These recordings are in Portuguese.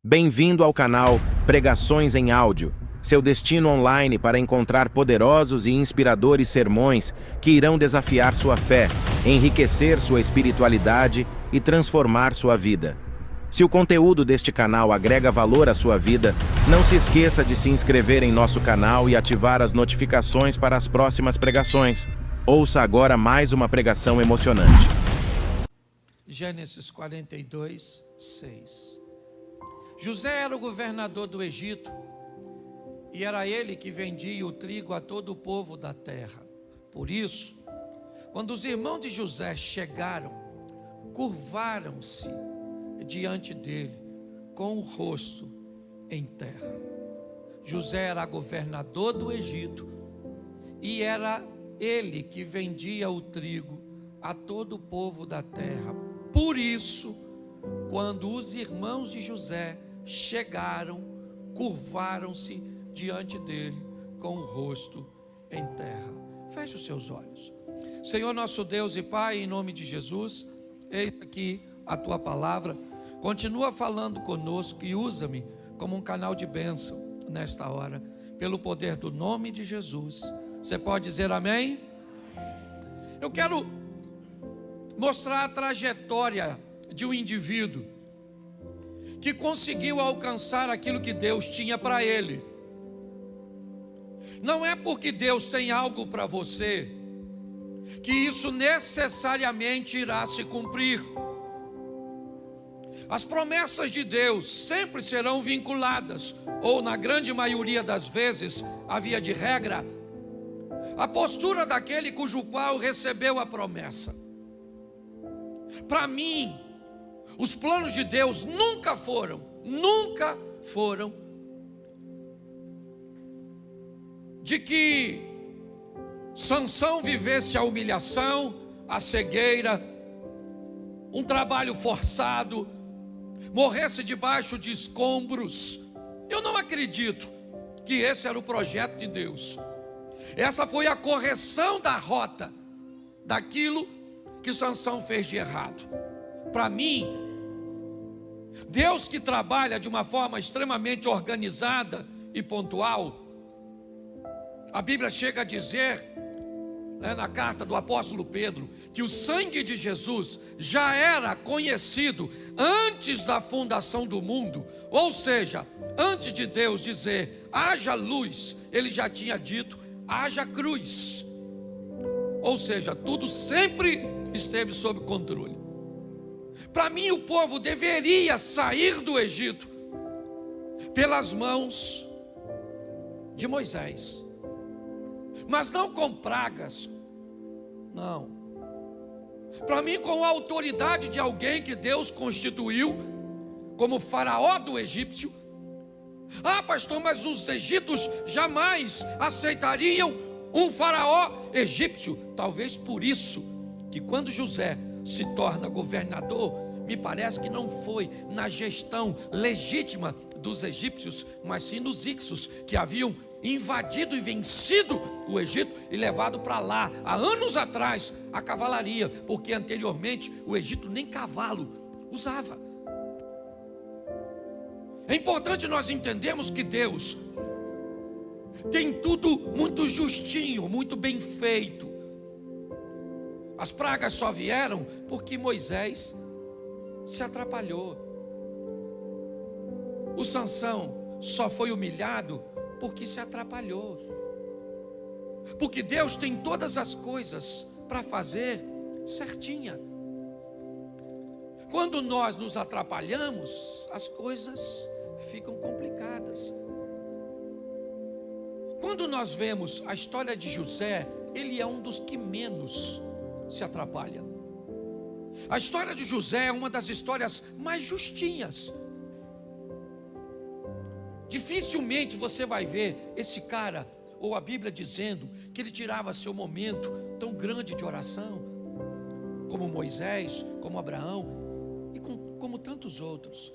Bem-vindo ao canal Pregações em Áudio, seu destino online para encontrar poderosos e inspiradores sermões que irão desafiar sua fé, enriquecer sua espiritualidade e transformar sua vida. Se o conteúdo deste canal agrega valor à sua vida, não se esqueça de se inscrever em nosso canal e ativar as notificações para as próximas pregações. Ouça agora mais uma pregação emocionante. Gênesis 42, 6. José era o governador do Egito e era ele que vendia o trigo a todo o povo da terra. Por isso, quando os irmãos de José chegaram, curvaram-se diante dele com o rosto em terra. José era governador do Egito e era ele que vendia o trigo a todo o povo da terra. Por isso, quando os irmãos de José chegaram, curvaram-se diante dele com o rosto em terra. Feche os seus olhos. Senhor nosso Deus e Pai, em nome de Jesus, eis aqui a tua palavra. Continua falando conosco e usa-me como um canal de bênção nesta hora, pelo poder do nome de Jesus. Você pode dizer amém? Eu quero mostrar a trajetória de um indivíduo que conseguiu alcançar aquilo que Deus tinha para ele. Não é porque Deus tem algo para você que isso necessariamente irá se cumprir. As promessas de Deus sempre serão vinculadas, ou na grande maioria das vezes, a via de regra, a postura daquele cujo qual recebeu a promessa. Para mim, os planos de Deus nunca foram de que Sansão vivesse a humilhação, a cegueira, um trabalho forçado, morresse debaixo de escombros. Eu não acredito que esse era o projeto de Deus. Essa foi a correção da rota daquilo que Sansão fez de errado. Para mim, Deus que trabalha de uma forma extremamente organizada e pontual, a Bíblia chega a dizer, na carta do apóstolo Pedro, que o sangue de Jesus já era conhecido antes da fundação do mundo. Ou seja, antes de Deus dizer, haja luz, ele já tinha dito, haja cruz. Ou seja, tudo sempre esteve sob controle. Para mim, o povo deveria sair do Egito pelas mãos de Moisés, mas não com pragas, não. Para mim, com a autoridade de alguém que Deus constituiu como faraó do egípcio. Ah, pastor, mas os egípcios jamais aceitariam um faraó egípcio. Talvez por isso que quando José se torna governador, me parece que não foi na gestão legítima dos egípcios, mas sim nos hicsos, que haviam invadido e vencido o Egito e levado para lá, há anos atrás, a cavalaria, porque anteriormente o Egito nem cavalo usava. É importante nós entendermos que Deus tem tudo muito justinho, muito bem feito. As pragas só vieram porque Moisés se atrapalhou. O Sansão só foi humilhado porque se atrapalhou. Porque Deus tem todas as coisas para fazer certinha. Quando nós nos atrapalhamos, as coisas ficam complicadas. Quando nós vemos a história de José, ele é um dos que menos se atrapalha. A história de José é uma das histórias mais justinhas. Dificilmente você vai ver esse cara, ou a Bíblia dizendo que ele tirava seu momento tão grande de oração, como Moisés, como Abraão e como tantos outros.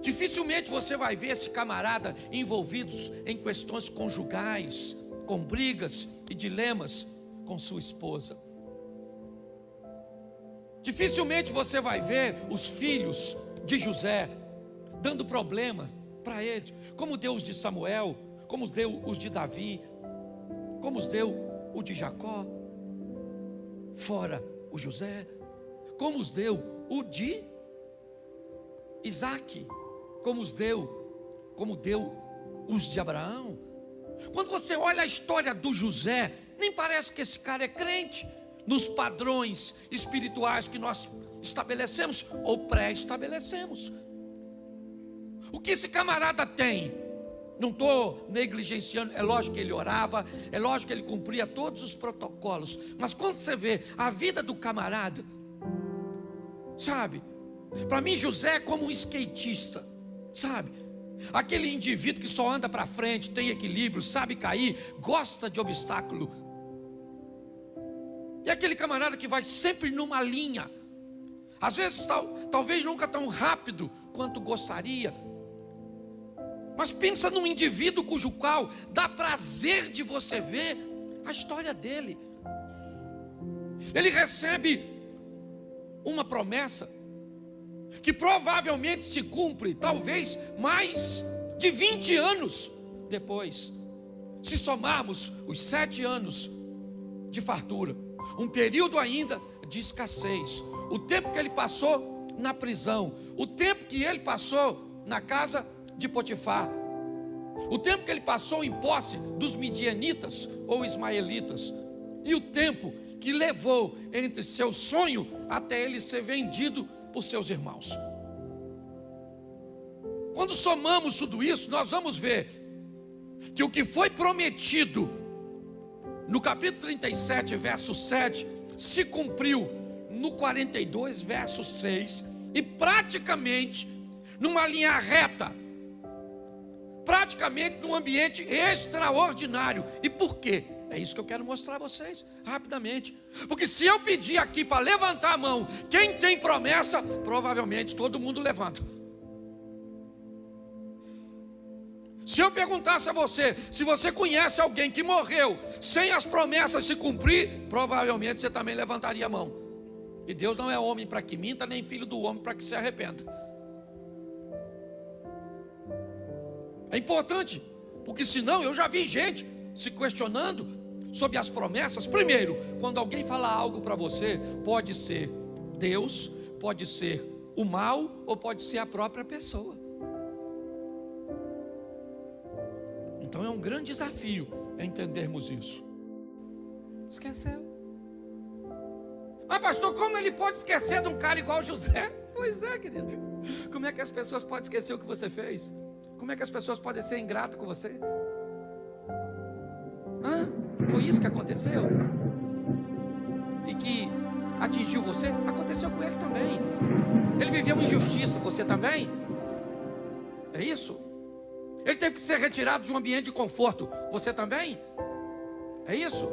Dificilmente você vai ver esse camarada envolvidos em questões conjugais, com brigas e dilemas com sua esposa. Dificilmente você vai ver os filhos de José dando problemas para eles, como deu os de Samuel, como deu os de Davi, como deu o de Jacó, fora o José, como deu o de Isaac, como deu os de Abraão. Quando você olha a história do José, nem parece que esse cara é crente nos padrões espirituais que nós estabelecemos ou pré-estabelecemos. O que esse camarada tem? Não estou negligenciando, é lógico que ele orava, é lógico que ele cumpria todos os protocolos, mas quando você vê a vida do camarada, sabe, para mim José é como um skatista, sabe, aquele indivíduo que só anda para frente, tem equilíbrio, sabe cair, gosta de obstáculo, e aquele camarada que vai sempre numa linha, às vezes talvez nunca tão rápido quanto gostaria, mas pensa num indivíduo cujo qual dá prazer de você ver a história dele. Ele recebe uma promessa que provavelmente se cumpre talvez mais de 20 anos depois, se somarmos os 7 anos de fartura, um período ainda de escassez, o tempo que ele passou na prisão, o tempo que ele passou na casa de Potifar, o tempo que ele passou em posse dos midianitas ou ismaelitas, e o tempo que levou entre seu sonho até ele ser vendido por seus irmãos. Quando somamos tudo isso, nós vamos ver que o que foi prometido no capítulo 37, verso 7, se cumpriu no 42, verso 6, e praticamente numa linha reta, praticamente num ambiente extraordinário. E por quê? É isso que eu quero mostrar a vocês rapidamente. Porque se eu pedir aqui para levantar a mão, quem tem promessa, provavelmente todo mundo levanta. Se eu perguntasse a você, se você conhece alguém que morreu sem as promessas se cumprir, provavelmente você também levantaria a mão. E Deus não é homem para que minta, nem filho do homem para que se arrependa. É importante, porque senão eu já vi gente se questionando sobre as promessas. Primeiro, quando alguém fala algo para você, pode ser Deus, pode ser o mal, ou pode ser a própria pessoa. Então é um grande desafio entendermos isso. Esqueceu. Mas pastor, como ele pode esquecer de um cara igual José? Pois é, querido. Como é que as pessoas podem esquecer o que você fez? Como é que as pessoas podem ser ingratas com você? Foi isso que aconteceu? E que atingiu você? Aconteceu com ele também. Ele viveu injustiça, você também? É isso? Ele teve que ser retirado de um ambiente de conforto, você também? É isso?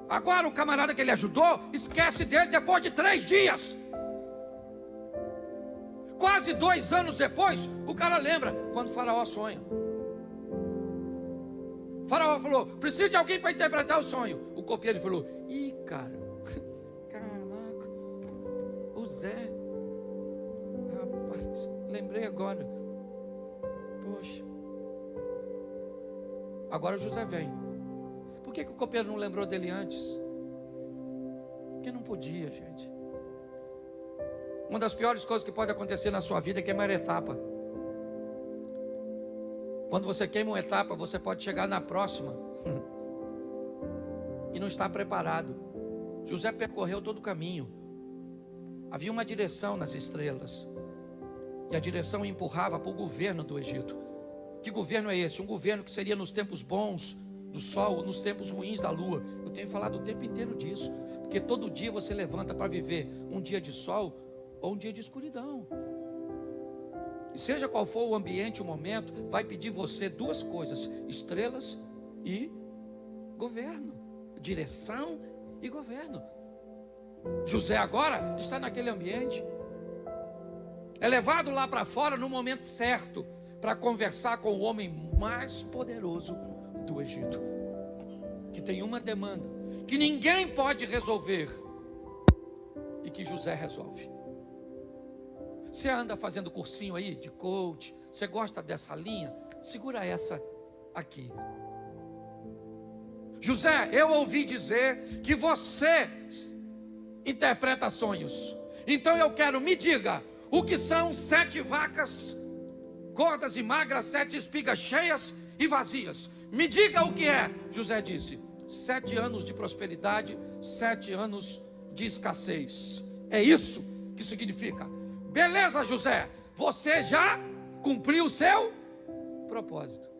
Agora o camarada que ele ajudou, esquece dele depois de 3 dias. Quase 2 anos depois, o cara lembra quando o faraó sonha. O faraó falou, precisa de alguém para interpretar o sonho. O copeiro falou, cara, caraca, o Zé, rapaz, lembrei agora. Poxa. Agora o José vem. Por que o copeiro não lembrou dele antes? Porque não podia, gente. Uma das piores coisas que pode acontecer na sua vida é queimar etapa. Quando você queima uma etapa, você pode chegar na próxima e não estar preparado. José percorreu todo o caminho. Havia uma direção nas estrelas, e a direção empurrava para o governo do Egito. Que governo é esse? Um governo que seria nos tempos bons do sol, nos tempos ruins da lua. Eu tenho falado o tempo inteiro disso, porque todo dia você levanta para viver um dia de sol ou um dia de escuridão. E seja qual for o ambiente, o momento, vai pedir você 2 coisas: estrelas e governo, direção e governo. José agora está naquele ambiente, é levado lá para fora no momento certo, para conversar com o homem mais poderoso do Egito, que tem uma demanda que ninguém pode resolver e que José resolve. Você anda fazendo cursinho aí de coach, você gosta dessa linha? Segura essa aqui. José, eu ouvi dizer que você interpreta sonhos. Então eu quero, me diga, o que são 7 vacas gordas e magras, 7 espigas cheias e vazias? Me diga o que é. José disse: 7 anos de prosperidade, 7 anos de escassez. É isso que significa. Beleza, José, você já cumpriu o seu propósito.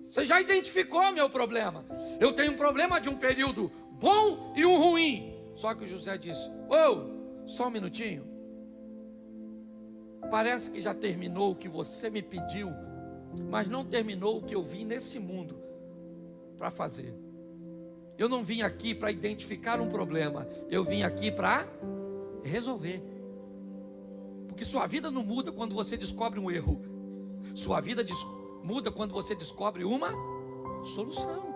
Você já identificou meu problema. Eu tenho um problema de um período bom e um ruim. Só que o José disse: só um minutinho. Parece que já terminou o que você me pediu, mas não terminou o que eu vim nesse mundo para fazer. Eu não vim aqui para identificar um problema, eu vim aqui para resolver. Porque sua vida não muda quando você descobre um erro. Sua vida muda quando você descobre uma solução.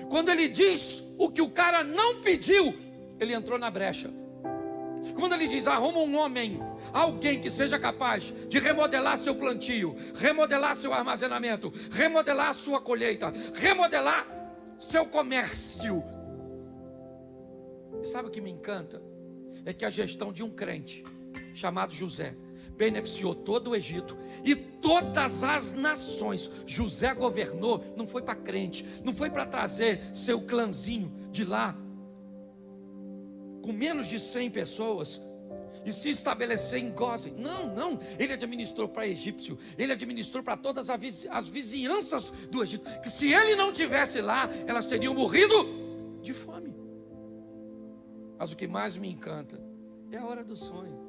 Quando ele diz o que o cara não pediu, ele entrou na brecha. Quando ele diz: arruma um homem, alguém que seja capaz de remodelar seu plantio, remodelar seu armazenamento, remodelar sua colheita, remodelar seu comércio. E sabe o que me encanta? É que a gestão de um crente chamado José beneficiou todo o Egito e todas as nações. José governou, não foi para crente, não foi para trazer seu clãzinho de lá com menos de 100 pessoas e se estabelecer em Gósen. Não, ele administrou para egípcio, ele administrou para todas as vizinhanças do Egito, que se ele não tivesse lá, elas teriam morrido de fome. Mas o que mais me encanta é a hora do sonho.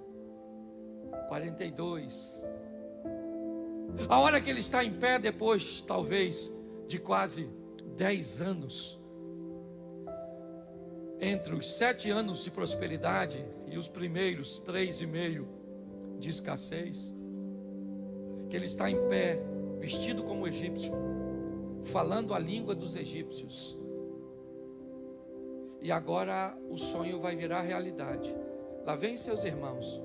42. A hora que ele está em pé, depois talvez de quase 10 anos, entre os 7 anos de prosperidade e os primeiros 3,5 de escassez, que ele está em pé, vestido como egípcio, falando a língua dos egípcios. E agora o sonho vai virar realidade. Lá vem seus irmãos,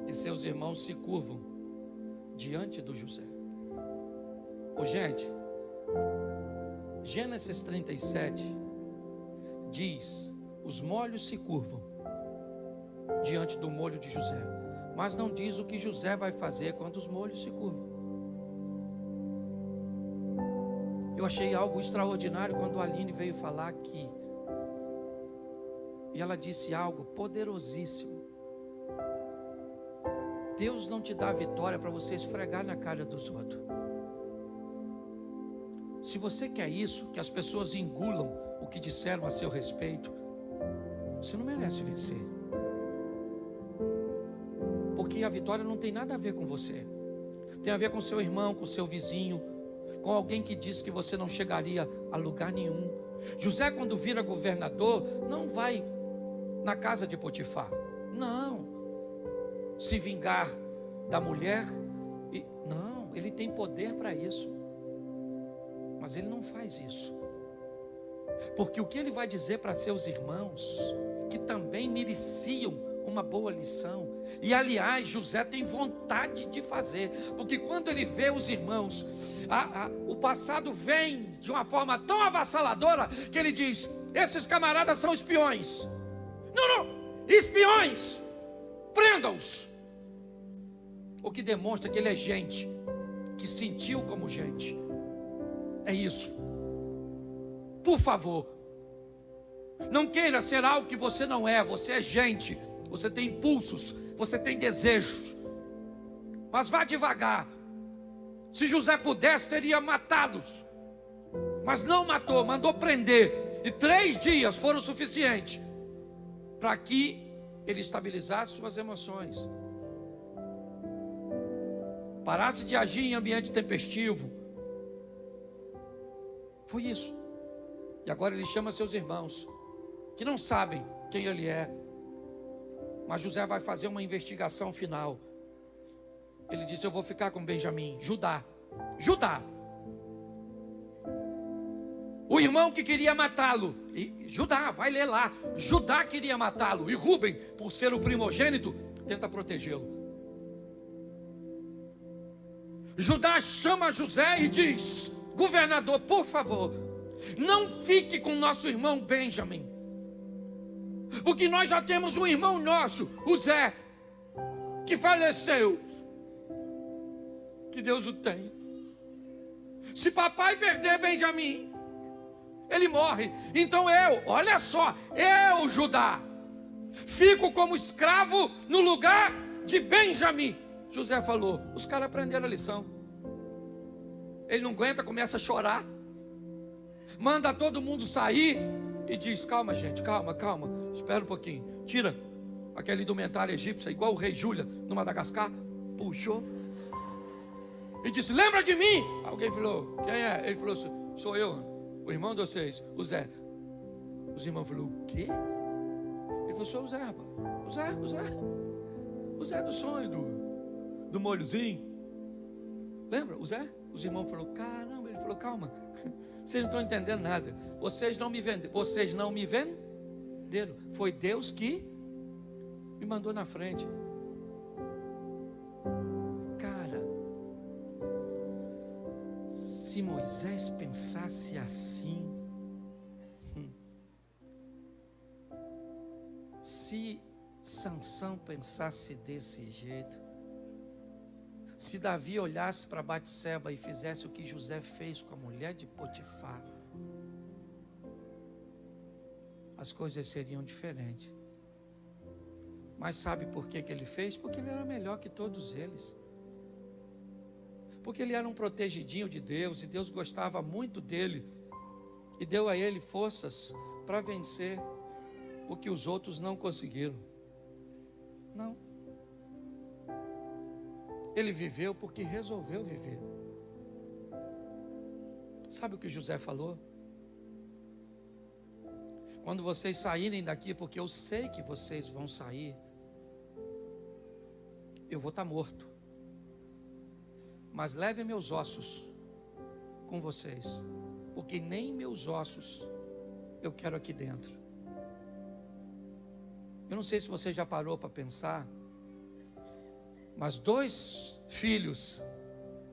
e seus irmãos se curvam diante do José. Gente, Gênesis 37 diz: os molhos se curvam diante do molho de José, mas não diz o que José vai fazer quando os molhos se curvam. Eu achei algo extraordinário quando a Aline veio falar aqui, e ela disse algo poderosíssimo. Deus não te dá vitória para você esfregar na cara dos outros. Se você quer isso, que as pessoas engulam o que disseram a seu respeito, você não merece vencer. Porque a vitória não tem nada a ver com você. Tem a ver com seu irmão, com seu vizinho, com alguém que disse que você não chegaria a lugar nenhum. José, quando vira governador, não vai na casa de Potifar. Não. Se vingar da mulher. Não, ele tem poder para isso. Mas ele não faz isso. Porque o que ele vai dizer para seus irmãos, que também mereciam uma boa lição, e aliás, José tem vontade de fazer, porque quando ele vê os irmãos, o passado vem de uma forma tão avassaladora, que ele diz: esses camaradas são espiões. Não, espiões, prendam-os. O que demonstra que ele é gente, que sentiu como gente. É isso. Por favor, não queira ser algo que você não é. Você é gente, você tem impulsos, você tem desejos, mas vá devagar. Se José pudesse, teria matá-los, mas não matou, mandou prender, e 3 dias foram suficientes para que ele estabilizasse suas emoções, parasse de agir em ambiente tempestivo. Foi isso. E agora ele chama seus irmãos, que não sabem quem ele é, mas José vai fazer uma investigação final. Ele disse: eu vou ficar com Benjamim, Judá. O irmão que queria matá-lo, Judá, vai ler lá, Judá queria matá-lo, e Rúben, por ser o primogênito, tenta protegê-lo. Judá chama José e diz: governador, por favor, não fique com nosso irmão Benjamim, porque nós já temos um irmão nosso, o Zé, que faleceu. Que Deus o tenha. Se papai perder Benjamim, ele morre. Então olha só, eu, Judá, fico como escravo no lugar de Benjamim. José falou, os caras aprenderam a lição. Ele não aguenta, começa a chorar, manda todo mundo sair e diz: calma gente, calma, espera um pouquinho. Tira aquela indumentária egípcia, igual o rei Júlia no Madagascar. Puxou e disse: lembra de mim? Alguém falou: quem é? Ele falou: sou eu, o irmão de vocês, o Zé. Os irmãos falaram: o quê? Ele falou: sou o Zé, rapaz. O Zé do sonho, do molhozinho. Lembra? O Zé? Os irmãos falaram: caramba. Ele falou: calma, vocês não estão entendendo nada. Vocês não me venderam. Foi Deus que me mandou na frente. Cara, se Moisés pensasse assim, se Sansão pensasse desse jeito, se Davi olhasse para Batseba e fizesse o que José fez com a mulher de Potifar, as coisas seriam diferentes. Mas sabe por que ele fez? Porque ele era melhor que todos eles. Porque ele era um protegidinho de Deus, e Deus gostava muito dele, e deu a ele forças para vencer o que os outros não conseguiram. Não. Ele viveu porque resolveu viver. Sabe o que José falou? Quando vocês saírem daqui, porque eu sei que vocês vão sair, eu vou estar morto. Mas levem meus ossos com vocês, porque nem meus ossos eu quero aqui dentro. Eu não sei se você já parou para pensar, mas 2 filhos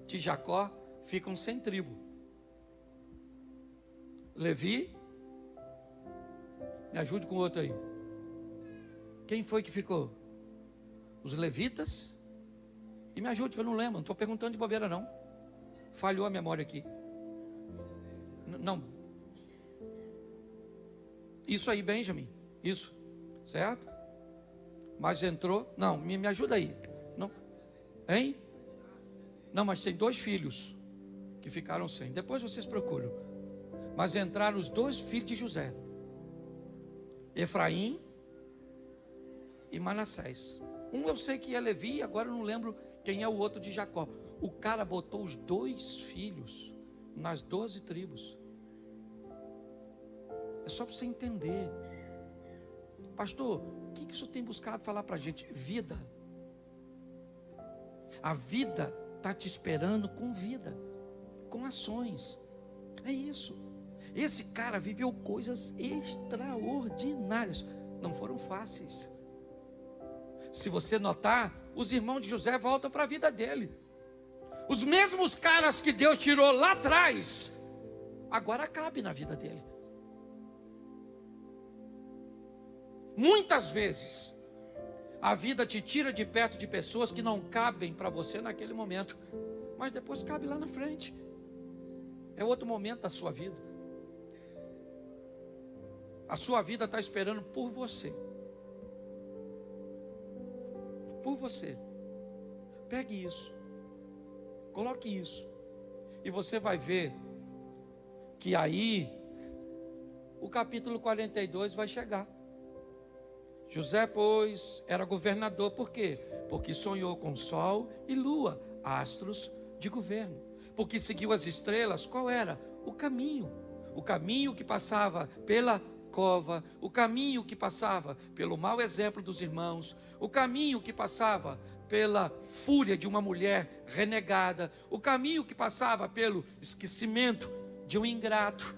de Jacó ficam sem tribo. Levi, me ajude com o outro aí. Quem foi que ficou? Os levitas. E me ajude, que eu não lembro, não estou perguntando de bobeira não. Falhou a memória aqui. Não. Isso aí, Benjamim. Isso. Certo? Mas entrou. Não, me ajuda aí. Não. Hein? Não, mas tem 2 filhos que ficaram sem. Depois vocês procuram. Mas entraram os 2 filhos de José, Efraim e Manassés. Um eu sei que é Levi, agora eu não lembro quem é o outro de Jacó. O cara botou os 2 filhos nas 12 tribos. É só para você entender. Pastor, o que o senhor tem buscado falar para a gente? Vida. A vida está te esperando com vida, com ações. É isso. Esse cara viveu coisas extraordinárias. Não foram fáceis. Se você notar, os irmãos de José voltam para a vida dele. Os mesmos caras que Deus tirou lá atrás, agora cabe na vida dele. Muitas vezes a vida te tira de perto de pessoas que não cabem para você naquele momento, mas depois cabe lá na frente. É outro momento da sua vida. A sua vida está esperando por você. Por você. Pegue isso, coloque isso, e você vai ver que aí o capítulo 42 vai chegar. José, pois, era governador. Por quê? Porque sonhou com sol e lua, astros de governo. Porque seguiu as estrelas. Qual era? O caminho que passava pela cova, o caminho que passava pelo mau exemplo dos irmãos, o caminho que passava pela fúria de uma mulher renegada, o caminho que passava pelo esquecimento de um ingrato,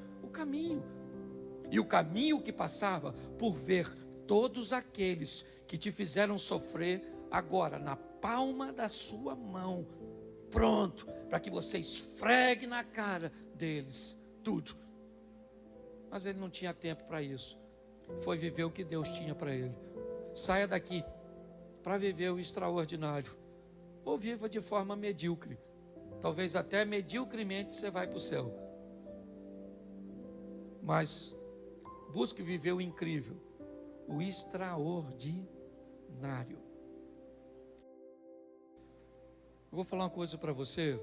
e o caminho que passava por ver todos aqueles que te fizeram sofrer agora na palma da sua mão, pronto, para que você esfregue na cara deles tudo. Mas ele não tinha tempo para isso. Foi viver o que Deus tinha para ele. Saia daqui para viver o extraordinário, ou viva de forma medíocre. Talvez até mediocremente você vai para o céu. Mas busque viver o incrível, o extraordinário. Eu vou falar uma coisa para você.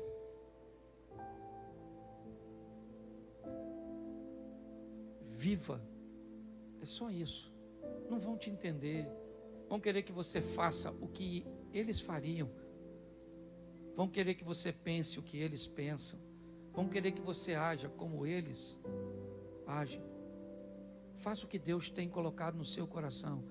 Viva. É só isso. Não vão te entender. Vão querer que você faça o que eles fariam. Vão querer que você pense o que eles pensam. Vão querer que você haja como eles agem. Faça o que Deus tem colocado no seu coração.